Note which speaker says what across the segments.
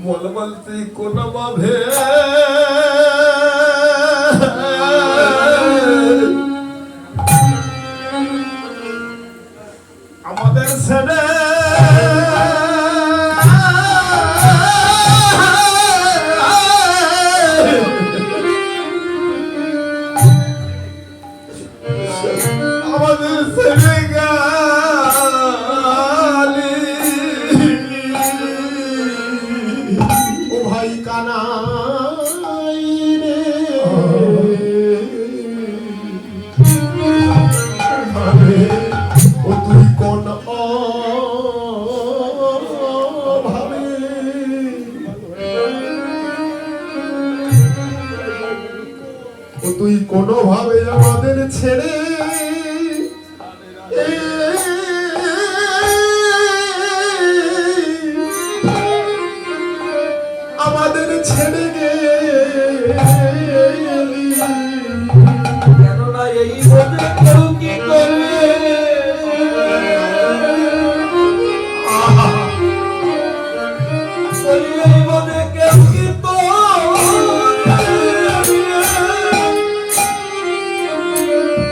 Speaker 1: বলবলতি কোন ভাবে আমাদের ছেড়ে আমাদের ছেড়ে গেলি ও ভাই কানাই রে ও তুই কোন ভাবে ও তুই কোনো ভাবে আমাদের ছেড়ে আমাদের ছেড়ে গেলি
Speaker 2: কেননা এই বোধে কেউ কি করবে এই বোধে কেউ কি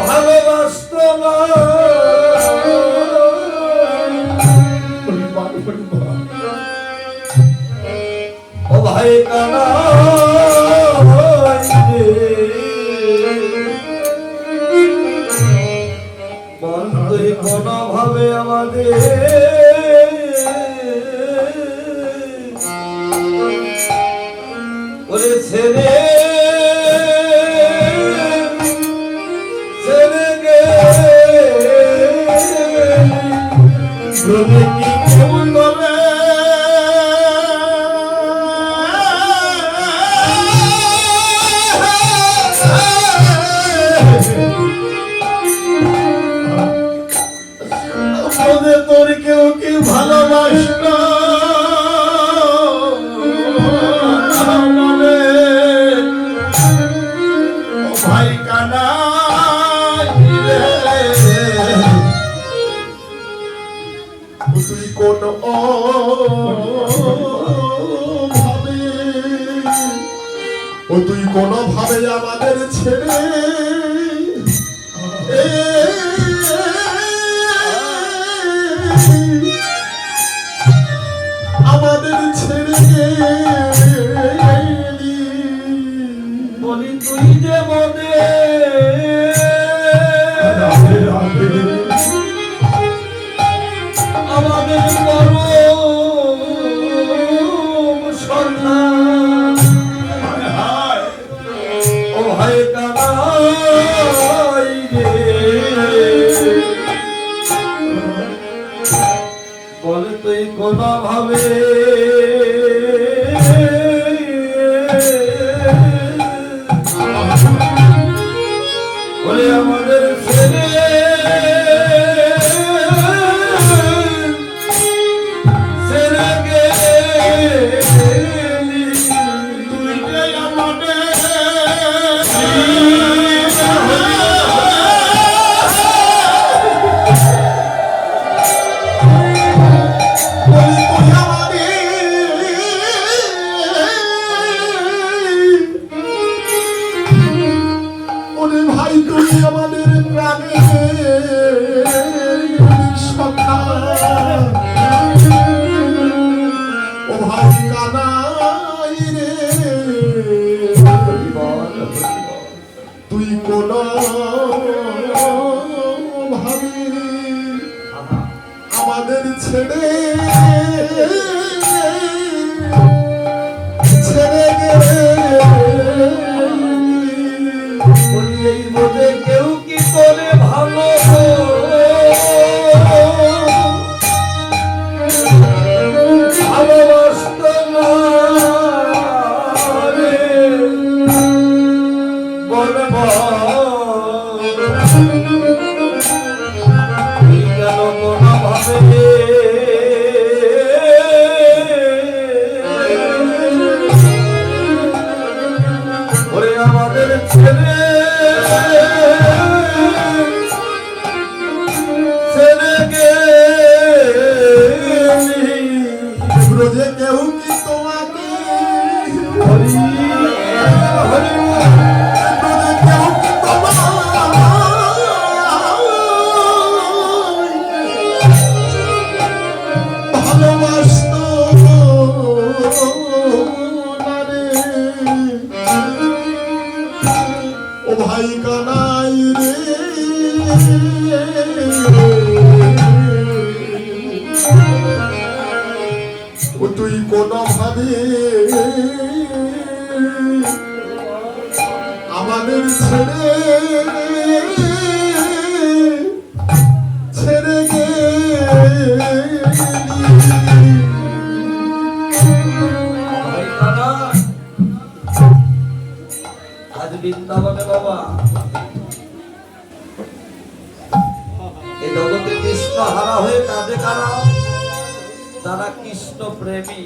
Speaker 2: ভালোবাসত না ও ভাই কানা তুই কোন ভাবে আমাদের ওরে ছেড়ে ছেড়ে গেলি কি কেমন হবে তোর কেউ কি ভালোবাসত ভাই কানা তুই কোন ভাবে ও তুই কোন ভাবে আমাদের ছেড়ে আমাদের ছেড়ে গেলি বলি তুই যে মনে আমাদের পরম সন্ধান ও ভাই কানাই রে বলে তুই কোন ভাবে বলে আমাদের ছেলে ছেড়ে গেলি
Speaker 1: তুই যে আমাদের ভাই তুই আমাদের প্রাণের সখা ও ভাই কানাই রে তুই কোন ভাবে আমাদের ছেড়ে ছেড়ে গেলি
Speaker 2: এই বোধে কেউ কি করে ভালো ভালোবাসত না রে বলব কেন কোন ভাবে
Speaker 1: ভালোবাসত না রে ও ভাই কানাই রে ও তুই কোন ভাবে আমাদের ছেড়ে ছেড়ে গেলি
Speaker 2: ভাই কানা, আজ বৃন্দাবনে বাবা এই জগতে কৃষ্ণ হারা হয়ে কাঁদে কারা? যারা কৃষ্ণ প্রেমী,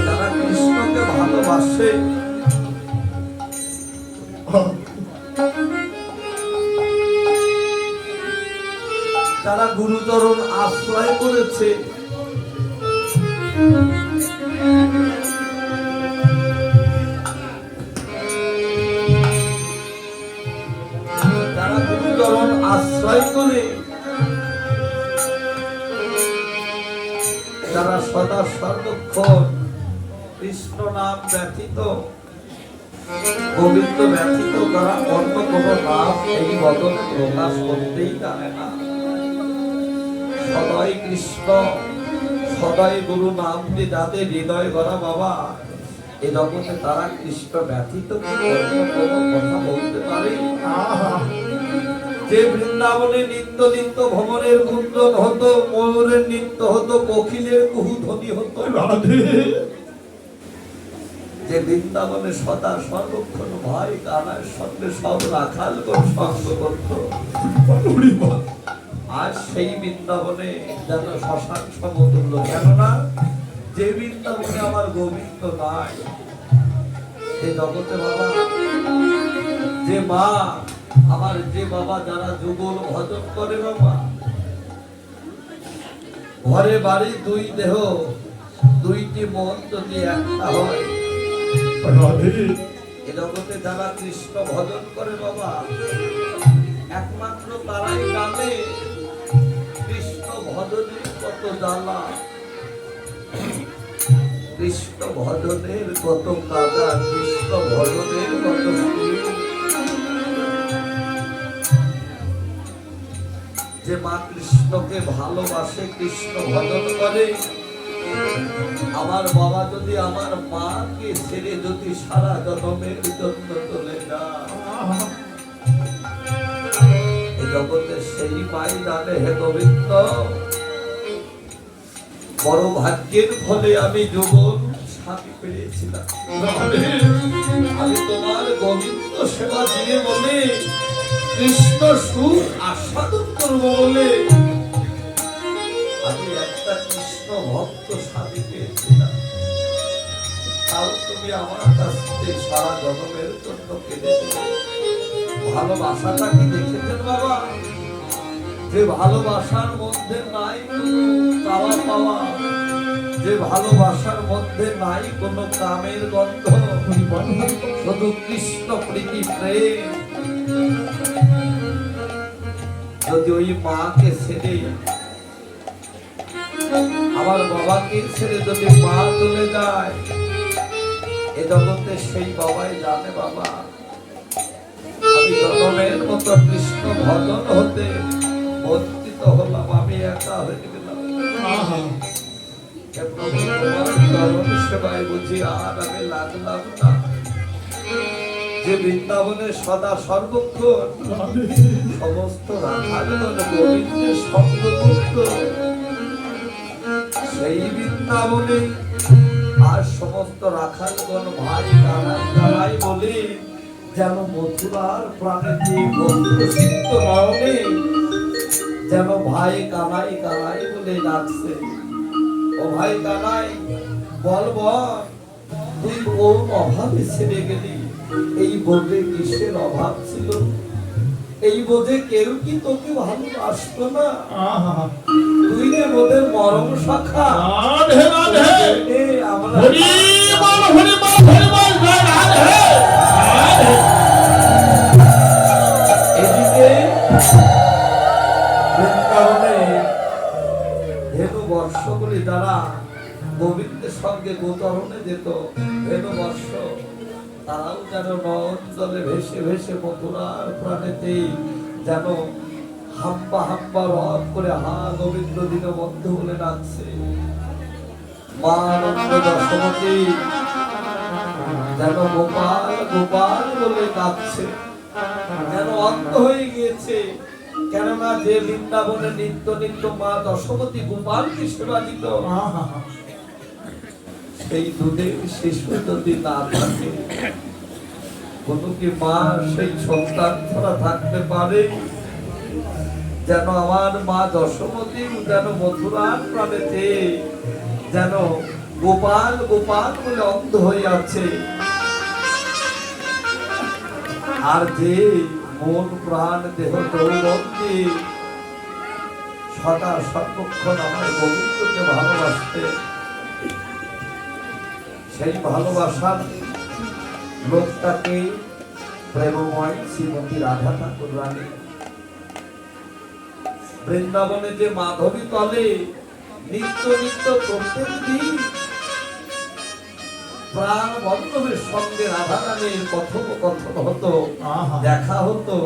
Speaker 2: যারা কৃষ্ণকে ভালোবাসে, যারা গুরুচরণ আশ্রয় করেছে, যারা গুরুচরণ আশ্রয় করে, যারা সদা সর্বক্ষণ কৃষ্ণ নাম ব্যতীত, গোবিন্দ ব্যতীত তারা অন্য কোন নাম এই বদনে প্রকাশ করতেই জানে না। সদাই কৃষ্ণ, সদাই গুরু নাম যে যাদের হৃদয় গড়া বাবা, এ জগতে তারা কৃষ্ণ ব্যতীত কি অন্য কোনো কথা বলতে পারে? যে বৃন্দাবনে নিত্য নিত্য ভ্রমণের গুঞ্জন হতো, ময়ূরের নৃত্য হতো, কোকিলের কুহু ধ্বনি হতো, যে বৃন্দাবনে সদা সর্বক্ষণ ভাই কানার সঙ্গে সব রাখাল সঙ্গ করত, আজ সেই বৃন্দাবনে যেন শ্মশান সমতুল্য। কেননা যে বৃন্দাবনে আমার গোবিন্দ নাই, এই জগতে বাবা যে মা আমার, যে বাবা যারা যুগল ভজন করে বাবা, ঘরে বাড়ি দুই দেহ, দুইটি মন যদি একটা হয়, এ জগতে যারা কৃষ্ণ ভজন করে বাবা, একমাত্র তারাই জানে কৃষ্ণ ভজনের কত জ্বালা, কৃষ্ণ ভজনের কত কাদা, কৃষ্ণ ভজনের কত সুখ। যে মা কৃষ্ণকে ভালোবাসে, কৃষ্ণ ভজন করে, আমার বাবা যদি আমার মাকে ছেড়ে যদি সারা জন্মের জন্য চলে যায়, এই জগতে সেই মাই জানে হে গোবিন্দ, বড় ভাগ্যের ফলে আমি যুবক স্বামী পেয়েছিলাম। আমি তোমার গোবিন্দ সেবা দিয়ে বলে, কৃষ্ণ সুখ আস্বাদন করবো বলে আমি একটা কৃষ্ণ ভক্ত স্বামী পেয়েছিলাম। তাও তুমি আমার কাছ থেকে সারা জন্মের জন্য কেঁদে দিলে। ভালোবাসাটা কি দেখেছেন বাবা? যে ভালোবাসার মধ্যে নাই কোনো চাওয়া পাওয়া, যে ভালোবাসার মধ্যে নাই কোনো কামের গন্ধ, শুধু কৃষ্ণ প্রীতি প্রেম। যদি ওই মাকে ছেড়ে, আমার বাবাকে ছেড়ে যদি মা চলে যায়, এ জগতে সেই বাবাই জানে বাবা আমি জনমের মতো কৃষ্ণ ভজন হতে বঞ্চিত হলাম, আমি একা হয়ে গেলাম। সেবায় বুঝি আর আমি লাগলাম না। যে বৃন্দাবনে সদা সর্বক্ষণ সমস্ত রাখালগণ গোবিন্দের সঙ্গযুক্ত, সেই বৃন্দাবনে আর সমস্ত রাখালগণ ভাই দাঁড়াই বলে যেন মথুরার প্রাণে বন্ধুসিক্ত নয়নে যেন ভাই কানাই কানাই বলে ডাকছে। ও ভাই কানাই, বল বল, তুই কোন অভাবে ছেড়ে গেলি? এই বোধে কিসের অভাব ছিল? এই বোধে কেউ কি তোকে ভালোবাসতো না? তুই যে বোধের মরম শাখা। এদিকে বৃন্দাবনে বর্ষগুলি দ্বারা গোবিন্দের সঙ্গে গোতরণে যেত ভেনবর্ষ, তারাও যেন নয়ন জলে ভেসে ভেসে মথুরার প্রাণেতে যেন হাম্বা হাম্বা রব করে হা গোবিন্দ দীনবন্ধু বলে ডাকছে। মা আনন্দ দশমতী যেন গোপাল গোপাল বলে ডাকছে, যেন অন্ধ হয়ে গিয়েছে। কেননা যে বৃন্দাবনে নিত্য নিত্য মা দশমতী গোপালকে সেবা দিত, সেই দুধের শিশু যদি না থাকে, কোন কি মা সেই সন্তান ছাড়া থাকতে পারে? যেন আমার মা দশমতী যেন মথুরার প্রাণেতে যেন গোপাল গোপাল বলে অন্ধ হয়ে আছে। আর যে মন প্রাণ দেহ দৌড়ে সদা সর্বক্ষণ আমার গোবিন্দকে ভালোবাসতে, সেই ভালোবাসার লোকটাকে প্রেমময় শ্রীমতী রাধা ঠাকুর রানী বৃন্দাবনে যে মাধবী তলে নিত্য নিত্য প্রত্যেক দিন প্রাণ বন্ধবের সঙ্গে রাধা রানীর কথোপকথন হতো, দেখা হতো।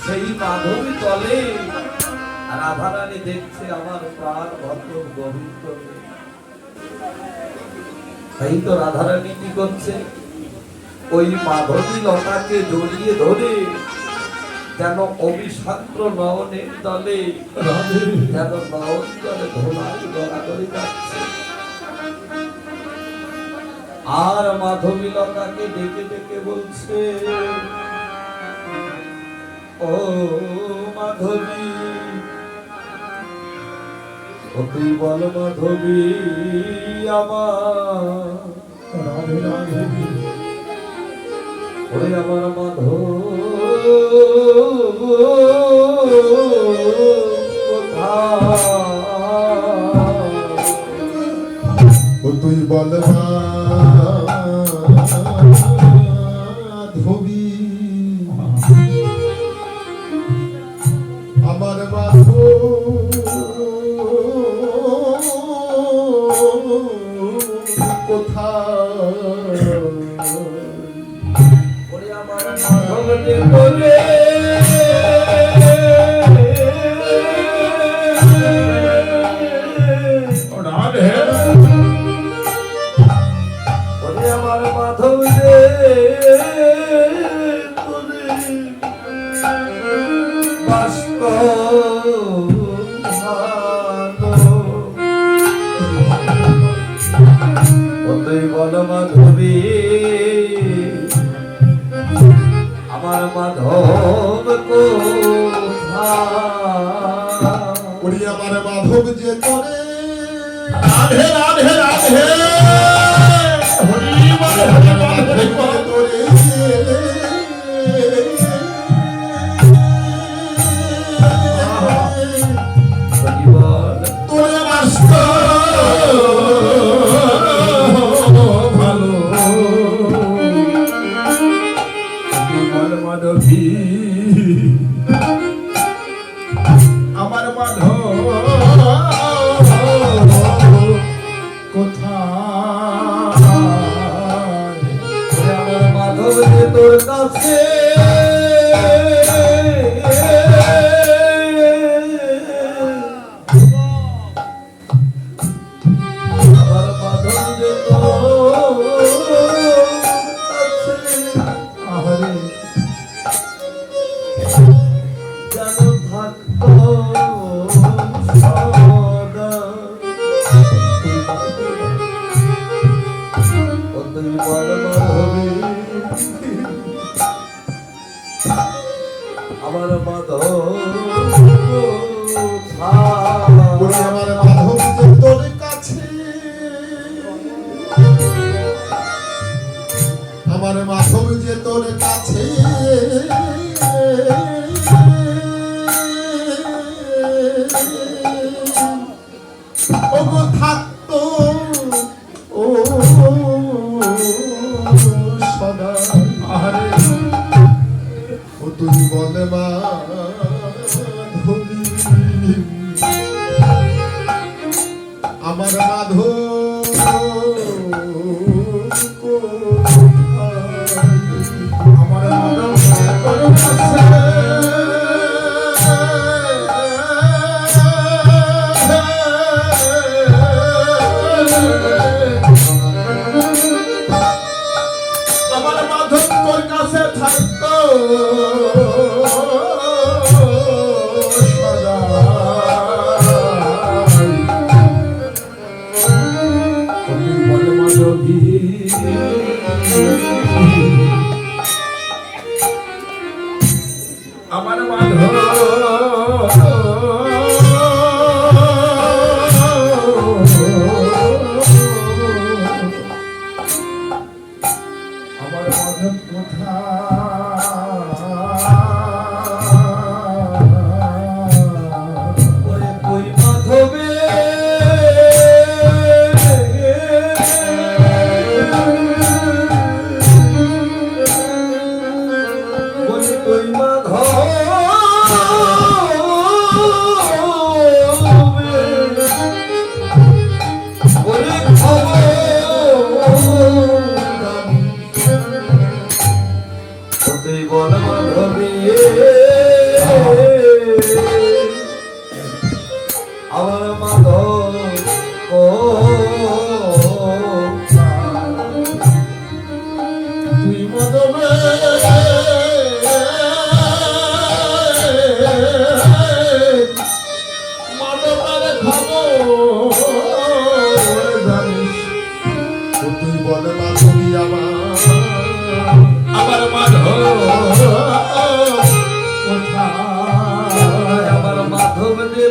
Speaker 2: সেই মাধবী তলে রাধা রানী দেখছে আমার প্রাণ বন্ধব গোবিন্দ। তাই তো রাধা রানী কি করছে? ওই মাধবী লতাকে জড়িয়ে ধরে যেন অবিশান্ত নয়নের দলে যেন নয়ন জলে ধোলাই গড়াগড়ি যাচ্ছে। আর মাধবী লতাকে ডেকে ডেকে বলছে, ও মাধবী, ও তুই বল মাধবী আমার, ওরে আমার মাধব
Speaker 1: ও তুই বল মাধবী আমার মাধব কোথায়?
Speaker 2: ওরে আমার মাধব বলে আমার মাধব রে তোরে বাস্ক ওই বল মাধবী আমার মাধব
Speaker 1: ওরে আমার মাধব যে তোরে রাধে রাধে রাধে হরি বল হরি বল তোরে তোরে বাস্ত ভালো বল মাধবী আমার মাধব কোথায়?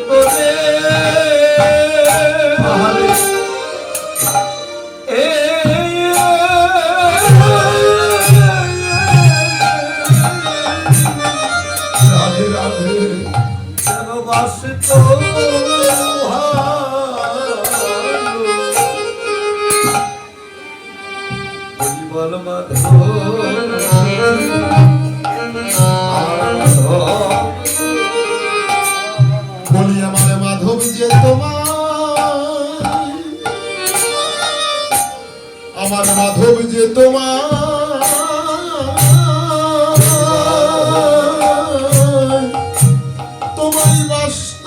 Speaker 2: তোরে
Speaker 1: রাধে রাধে
Speaker 2: যেন বাসে তো বল মাধব
Speaker 1: বলি আমার মাধব যে তোমার আমার মাধব যে তোমার তোমারই বাস্ত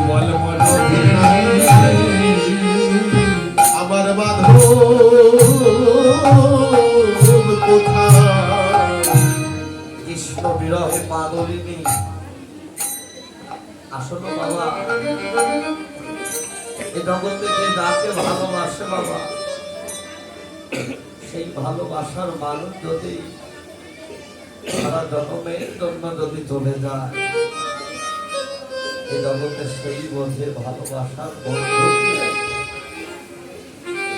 Speaker 2: বল মাধব
Speaker 1: আমার মাধব কোথায়
Speaker 2: কৃষ্ণ বিরহে পাদলিনী আসলে বাবা এই জগতে যে যাকে ভালোবাসে বাবা সেই ভালোবাসার মানুষ যদি সারা জন্মের জন্য যদি চলে যায় এই জগতে সেই বোঝে ভালোবাসার বন্ধু কি।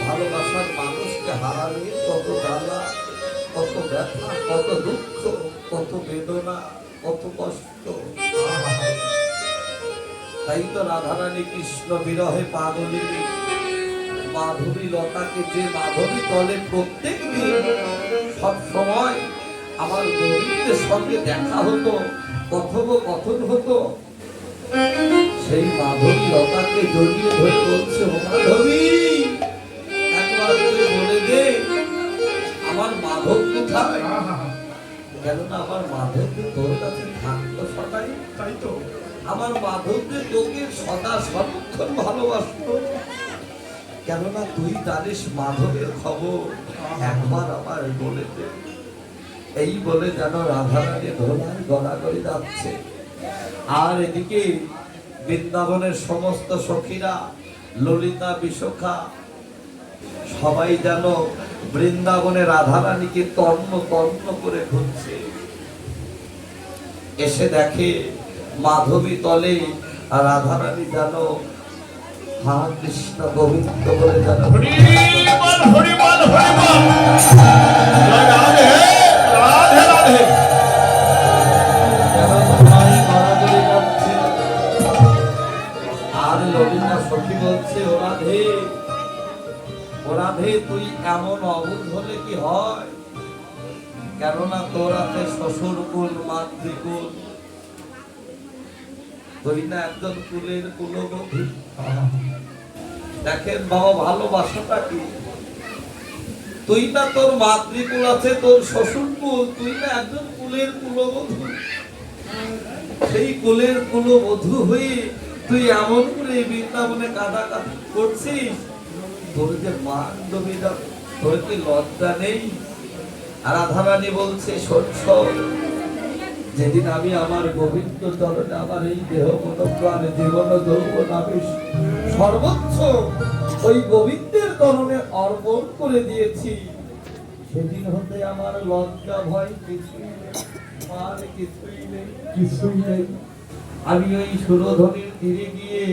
Speaker 2: ভালোবাসার মানুষকে হারালে কত জ্বালা কত ব্যথা কত দুঃখ কত বেদনা কত কষ্ট। তাই তো রাধারানী কৃষ্ণ বিরহে পাগলিনী মাধবী লতাকে যে মাধবী তলে প্রত্যেক দিন সব সময় আমার গোবিন্দের সঙ্গে দেখা হতো কথোপকথন হতো সেই মাধবী লতাকে জড়িয়ে ধরে বলছে ও মাধবী একবার করে বলে দে আমার মাধব কোথায়। কেননা আমার মাধবকে তোর কাছে থাকতো সদাই তাই তো আমার মাধবকে তোকে সদা সর্বক্ষণ ভালোবাসতো। কেননা তুই জানিস মাধবের খবর একবার আমার বলে দে। এই বলে যেন রাধারানী ধোলায় গড়াগড়ি যাচ্ছে আর এদিকে বৃন্দাবনের সমস্ত সখীরা ললিতা বিশাখা সবাই যেন বৃন্দাবনে রাধারানীকে তন্ন তন্ন করে ঘুরছে। এসে দেখে মাধবী তলে আর রাধারানী যেন হা কৃষ্ণ গোবিন্দ বলে যেন
Speaker 1: হরিবল হরিবল হরিবল রাধে রাধে রাধে
Speaker 2: যেন ধোলাই গড়াগড়ি যাচ্ছে। আর ললিতা সখী বলছে ও রাধে তুই এমন অবুধ হলে কি হয়। কেননা তোর আছে শ্বশুর কুল মাতৃকুল তুই না একজন কুলের কুলবধূ। দেখেন বাবা ভালোবাসাটা কি। তুই না তোর মাতৃকুল আছে তোর শ্বশুর কুল তুই না একজন কুলের কুলবধূ। সেই কুলের কুলবধূ হয়ে তুই এমন করে বৃন্দাবনে কাঁদাকাটি করছিস। তোর যে মান জমি যাবে তোর কি লজ্জা নেই। আর রাধারানী বলছে শোন যেদিন আমি আমার গোবিন্দ চরণে আমার এই দেহ মন প্রাণ জীবন যৌবন আবেশ সর্বোচ্চ ওই গোবিন্দের চরণে অর্পণ করে দিয়েছি সেদিন হতে আমার লজ্জা ভয় কিছুই নেই আর কিছুই নেই। আমি ওই সুরধনির তীরে গিয়ে